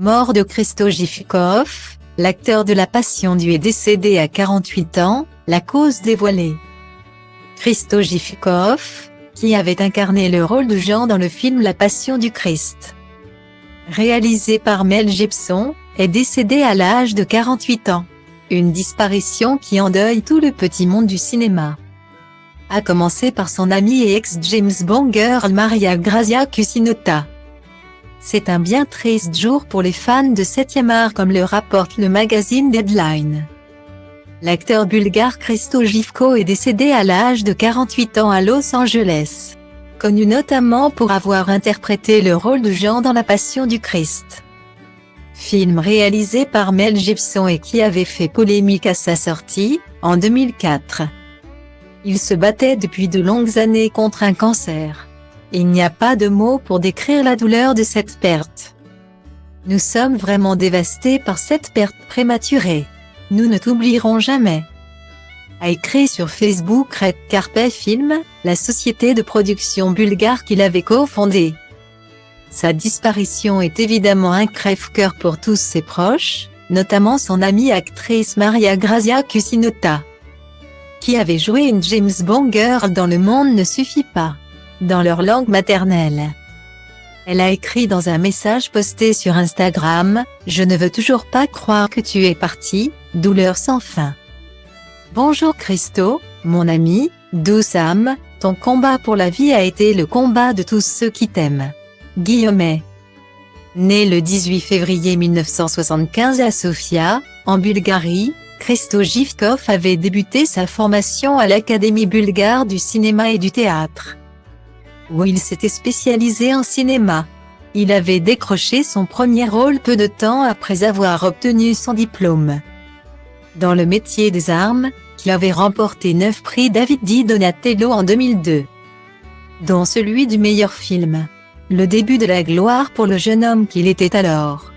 Mort de Christo Gifukov, l'acteur de La Passion du est décédé à 48 ans, la cause dévoilée. Christo Gifukov, qui avait incarné le rôle de Jean dans le film La Passion du Christ, réalisé par Mel Gibson, est décédé à l'âge de 48 ans. Une disparition qui endeuille tout le petit monde du cinéma. À commencer par son amie et ex-James Bond girl Maria Grazia Cucinotta. C'est un bien triste jour pour les fans de 7e art comme le rapporte le magazine Deadline. L'acteur bulgare Christo Gifukov est décédé à l'âge de 48 ans à Los Angeles. Connu notamment pour avoir interprété le rôle de Jean dans La Passion du Christ. Film réalisé par Mel Gibson et qui avait fait polémique à sa sortie, en 2004. Il se battait depuis de longues années contre un cancer. Il n'y a pas de mots pour décrire la douleur de cette perte. Nous sommes vraiment dévastés par cette perte prématurée. Nous ne t'oublierons jamais. A écrit sur Facebook Red Carpet Film, la société de production bulgare qu'il avait cofondée. Sa disparition est évidemment un crève-cœur pour tous ses proches, notamment son amie actrice Maria Grazia Cucinotta. Qui avait joué une James Bond girl dans Le Monde ne suffit pas, dans leur langue maternelle. Elle a écrit dans un message posté sur Instagram, « Je ne veux toujours pas croire que tu es parti, douleur sans fin. Bonjour Christo, mon ami, douce âme, ton combat pour la vie a été le combat de tous ceux qui t'aiment. » Guillemets. Né le 18 février 1975 à Sofia, en Bulgarie, Christo Gifukov avait débuté sa formation à l'Académie bulgare du cinéma et du théâtre, où il s'était spécialisé en cinéma. Il avait décroché son premier rôle peu de temps après avoir obtenu son diplôme dans le métier des armes, qui avait remporté 9 prix David di Donatello en 2002, dont celui du meilleur film. Le début de la gloire pour le jeune homme qu'il était alors,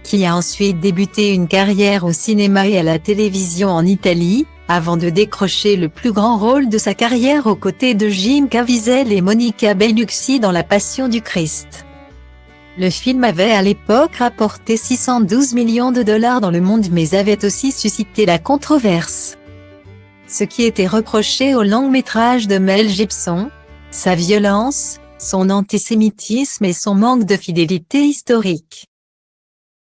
qui a ensuite débuté une carrière au cinéma et à la télévision en Italie, avant de décrocher le plus grand rôle de sa carrière aux côtés de Jim Caviezel et Monica Bellucci dans La Passion du Christ. Le film avait à l'époque rapporté 612 millions de dollars dans le monde mais avait aussi suscité la controverse. Ce qui était reproché au long-métrage de Mel Gibson, sa violence, son antisémitisme et son manque de fidélité historique.